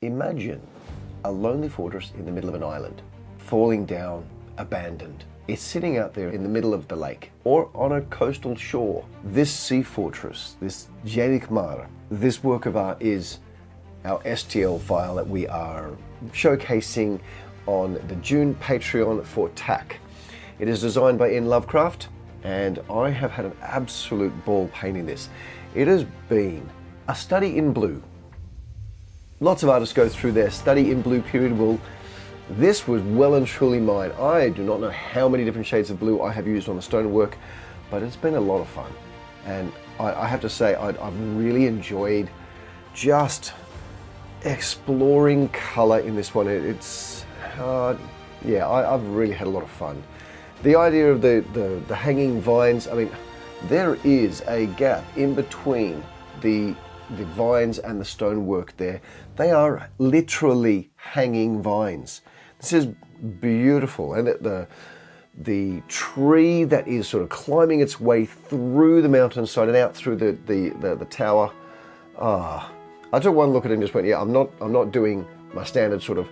Imagine a lonely fortress in the middle of an island, falling down, abandoned. It's sitting out there in the middle of the lake or on a coastal shore. This sea fortress, this Daingneach Mara, this work of art is our STL file that we are showcasing on the June Patreon for TAC. It is designed by Ian Lovecraft, and I have had an absolute ball painting this. It has been a study in blue. Lots of artists go through their study in blue period. Well, this was well and truly mine. I do not know how many different shades of blue I have used on the stonework, but it's been a lot of fun. And I have to say, I've really enjoyed just exploring color in this one. I've really had a lot of fun. The idea of the hanging vines, I mean, there is a gap in between the vines and the stonework there. They are literally hanging vines. This is beautiful, and the tree that is sort of climbing its way through the mountainside and out through the tower. I took one look at it and just went, yeah, I'm not doing my standard sort of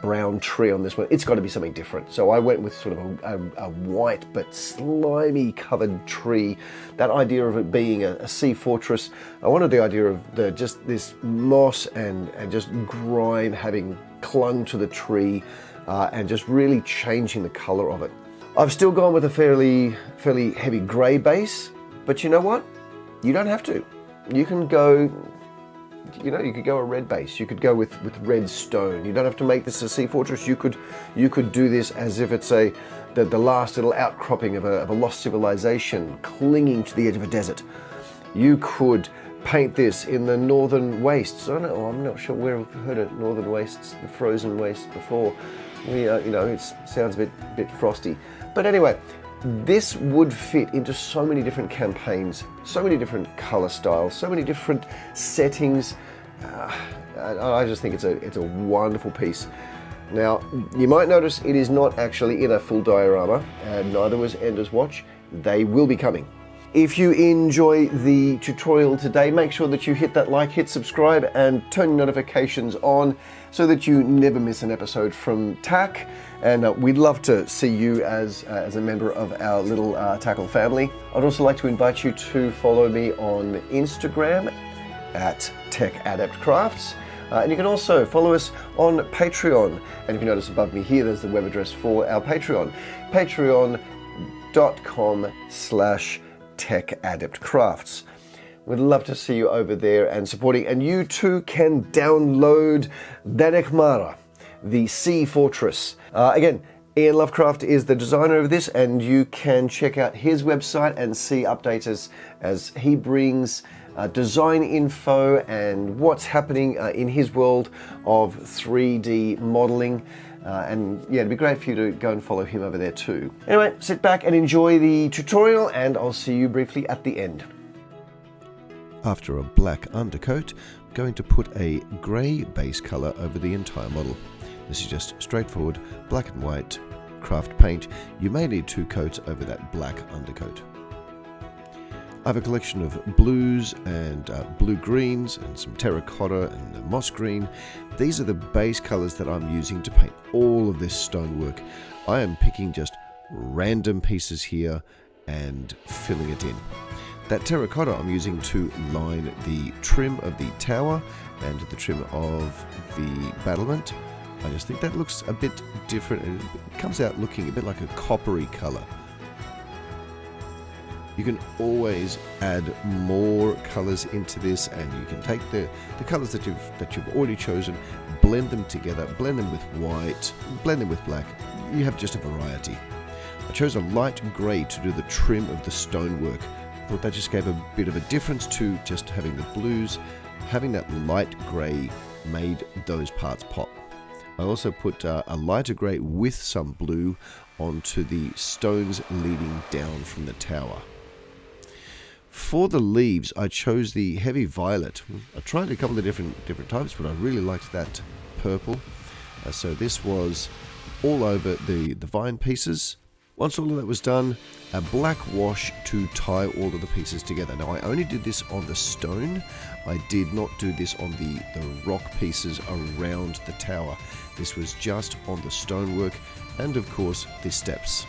brown tree on this one. It's got to be something different. So I went with sort of a white but slimy covered tree. That idea of it being a sea fortress, I wanted the idea of just this moss and just grime having clung to the tree and just really changing the color of it. I've still gone with a fairly heavy grey base, but you know what? You don't have to. You can go, you could go a red base. You could go with red stone. You don't have to make this a sea fortress. You could do this as if it's the last little outcropping of a lost civilization clinging to the edge of a desert. You could paint this in the northern wastes. I'm not sure where I've heard of northern wastes, the frozen wastes before. It sounds a bit frosty. But anyway, this would fit into so many different campaigns, so many different color styles, so many different settings. I just think it's a wonderful piece. Now, you might notice it is not actually in a full diorama, and neither was Ender's Watch. They will be coming. If you enjoy the tutorial today, make sure that you hit that like, hit subscribe, and turn notifications on so that you never miss an episode from TAC. And we'd love to see you as a member of our little Tackle family. I'd also like to invite you to follow me on Instagram at TechAdeptCrafts. And you can also follow us on Patreon. And if you notice above me here, there's the web address for our Patreon. patreon.com/TechAdeptCrafts. We'd love to see you over there and supporting. And you too can download Daingneach Mara, the Sea Fortress. Again, Ian Lovecraft is the designer of this, and you can check out his website and see updates as he brings design info and what's happening in his world of 3D modeling. And yeah, it'd be great for you to go and follow him over there too. Anyway, sit back and enjoy the tutorial, and I'll see you briefly at the end. After a black undercoat, I'm going to put a grey base colour over the entire model. This is just straightforward black and white craft paint. You may need 2 coats over that black undercoat. I have a collection of blues and blue-greens and some terracotta and moss green. These are the base colours that I'm using to paint all of this stonework. I am picking just random pieces here and filling it in. That terracotta I'm using to line the trim of the tower and the trim of the battlement. I just think that looks a bit different, and it comes out looking a bit like a coppery colour. You can always add more colours into this, and you can take the colours that you've already chosen, blend them together, blend them with white, blend them with black. You have just a variety. I chose a light grey to do the trim of the stonework. I thought that just gave a bit of a difference to just having the blues. Having that light grey made those parts pop. I also put a lighter grey with some blue onto the stones leading down from the tower. For the leaves, I chose the heavy violet. I tried a couple of different types, but I really liked that purple. So this was all over the vine pieces, Once all of that was done, a black wash to tie all of the pieces together. Now I only did this on the stone. I did not do this on the rock pieces around the tower. This was just on the stonework and of course the steps.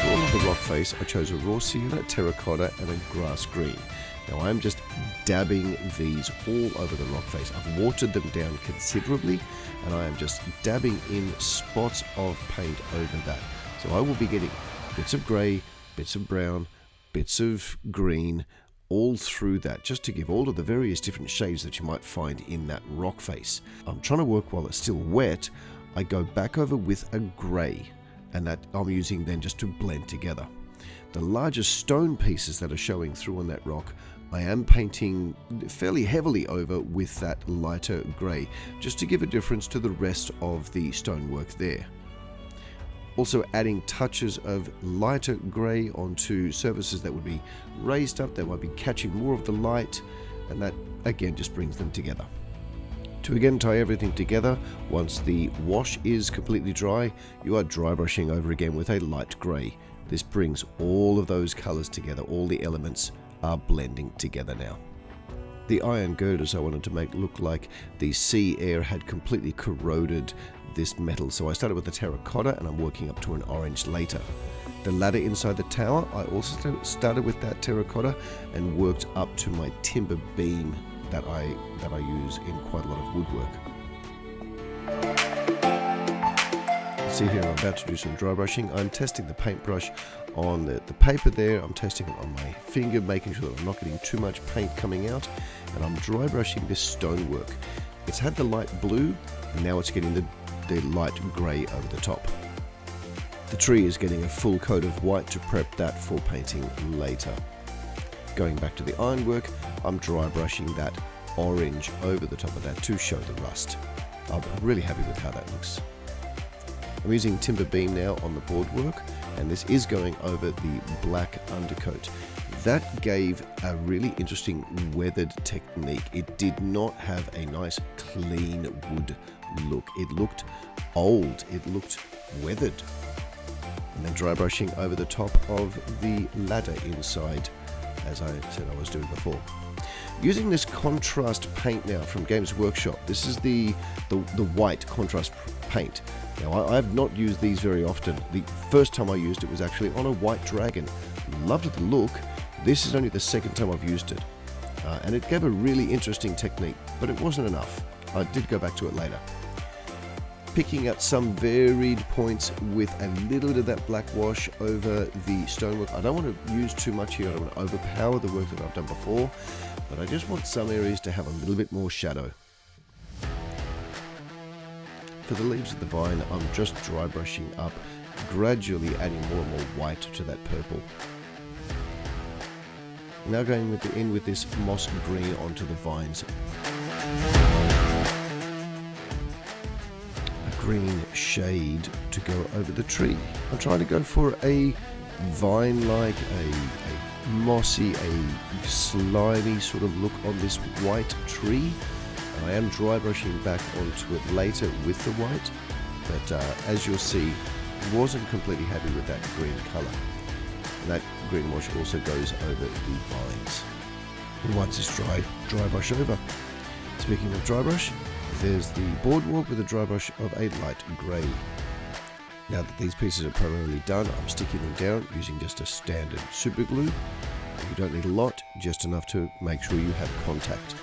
For all of the rock face, I chose a raw sienna, terracotta and a grass green. Now I'm just dabbing these all over the rock face. I've watered them down considerably and I am just dabbing in spots of paint over that. So I will be getting bits of grey, bits of brown, bits of green, all through that, just to give all of the various different shades that you might find in that rock face. I'm trying to work while it's still wet. I go back over with a grey, and that I'm using then just to blend together. The larger stone pieces that are showing through on that rock, I am painting fairly heavily over with that lighter grey, just to give a difference to the rest of the stonework there. Also adding touches of lighter grey onto surfaces that would be raised up, that might be catching more of the light, and that again just brings them together. To again tie everything together, once the wash is completely dry, you are dry brushing over again with a light grey. This brings all of those colours together, all the elements are blending together now. The iron girders I wanted to make look like the sea air had completely corroded this metal, so I started with the terracotta and I'm working up to an orange later. The ladder inside the tower, I also started with that terracotta and worked up to my timber beam that I use in quite a lot of woodwork. See here, I'm about to do some dry brushing. I'm testing the paintbrush on the paper there. I'm testing it on my finger, making sure that I'm not getting too much paint coming out. And I'm dry brushing this stonework. It's had the light blue, and now it's getting the light grey over the top. The tree is getting a full coat of white to prep that for painting later. Going back to the ironwork, I'm dry brushing that orange over the top of that to show the rust. I'm really happy with how that looks. I'm using timber beam now on the boardwork, and this is going over the black undercoat. That gave a really interesting weathered technique. It did not have a nice clean wood look. It looked old, it looked weathered. And then dry brushing over the top of the ladder inside, as I said I was doing before. Using this contrast paint now from Games Workshop. This is the white contrast paint. Now I have not used these very often. The first time I used it was actually on a white dragon. Loved the look. This is only the second time I've used it. And it gave a really interesting technique, but it wasn't enough. I did go back to it later. Picking up some varied points with a little bit of that black wash over the stonework. I don't want to use too much here. I don't want to overpower the work that I've done before, but I just want some areas to have a little bit more shadow. For the leaves of the vine, I'm just dry brushing up, gradually adding more and more white to that purple. Now going in with this moss green onto the vines. A green shade to go over the tree. I'm trying to go for a vine-like, a mossy, a slimy sort of look on this white tree. I am dry brushing back onto it later with the white, but as you'll see, wasn't completely happy with that green colour. And that green wash also goes over the vines. And once it's dry, dry brush over. Speaking of dry brush, there's the boardwalk with a dry brush of a light grey. Now that these pieces are primarily done, I'm sticking them down using just a standard super glue. You don't need a lot, just enough to make sure you have contact.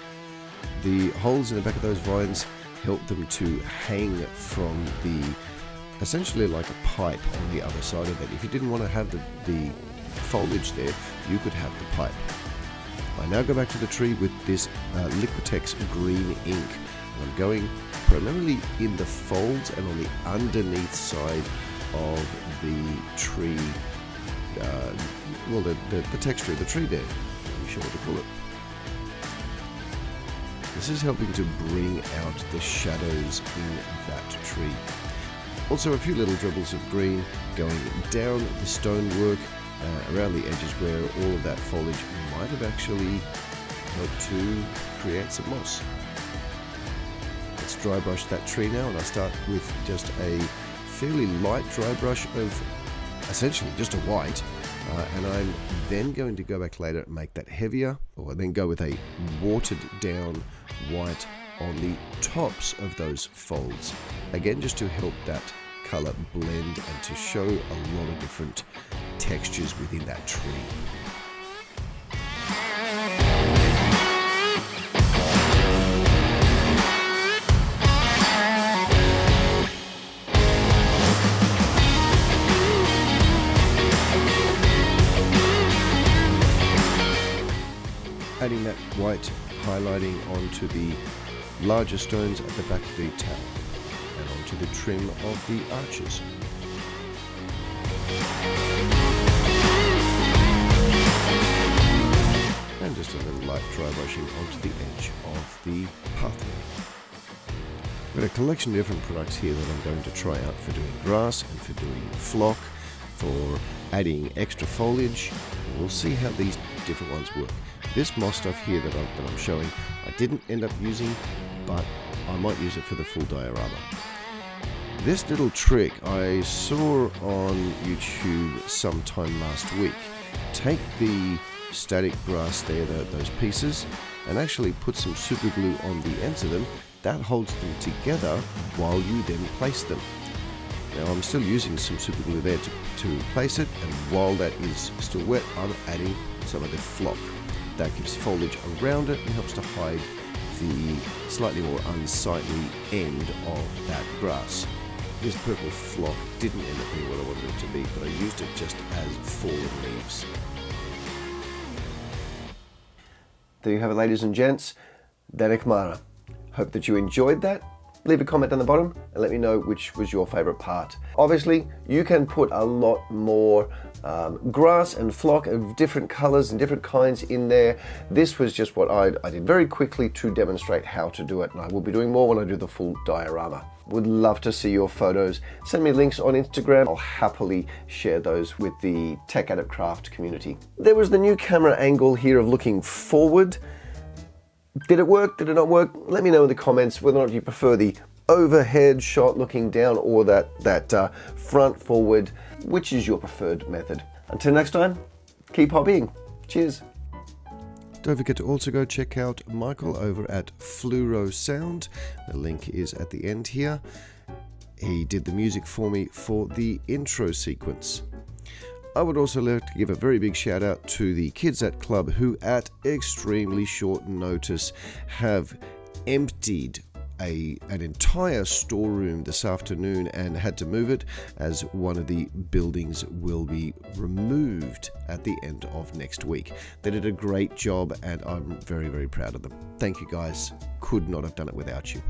The holes in the back of those vines help them to hang from essentially like a pipe on the other side of it. If you didn't want to have the foliage there, you could have the pipe. I now go back to the tree with this Liquitex green ink. And I'm going primarily in the folds and on the underneath side of the tree, the texture of the tree there. I'm not sure what to call it. This is helping to bring out the shadows in that tree. Also a few little dribbles of green going down the stonework around the edges where all of that foliage might have actually helped to create some moss. Let's dry brush that tree now, and I start with just a fairly light dry brush of essentially just a white, and I'm then going to go back later and make that heavier, or then go with a watered down white on the tops of those folds, again just to help that color blend and to show a lot of different textures within that tree. Adding that white highlighting onto the larger stones at the back of the tower and onto the trim of the arches. And just a little light dry brushing onto the edge of the pathway. I've got a collection of different products here that I'm going to try out for doing grass and for doing flock, for adding extra foliage. We'll see how these different ones work. This moss stuff here that I'm showing, I didn't end up using, but I might use it for the full diorama. This little trick I saw on YouTube sometime last week. Take the static grass there, those pieces, and actually put some super glue on the ends of them. That holds them together while you then place them. Now I'm still using some super glue there to place it, and while that is still wet, I'm adding some of the flock. That gives foliage around it and helps to hide the slightly more unsightly end of that grass. This purple flock didn't end up being what I wanted it to be, but I used it just as fallen leaves. There you have it, ladies and gents. Daingneach Mara. Hope that you enjoyed that. Leave a comment down the bottom and let me know which was your favorite part. Obviously, you can put a lot more grass and flock of different colors and different kinds in there. This was just what I did very quickly to demonstrate how to do it, and I will be doing more when I do the full diorama. Would love to see your photos. Send me links on Instagram. I'll happily share those with the Tech Adept Craft community. There was the new camera angle here of looking forward. Did it work? Did it not work? Let me know in the comments whether or not you prefer the overhead shot looking down or that front forward. Which is your preferred method? Until next time, keep hobbying. Cheers. Don't forget to also go check out Michael over at Fluoro Sound. The link is at the end here. He did the music for me for the intro sequence. I would also like to give a very big shout out to the kids at Club who at extremely short notice have emptied an entire storeroom this afternoon and had to move it as one of the buildings will be removed at the end of next week. They did a great job and I'm very, very proud of them. Thank you guys. Could not have done it without you.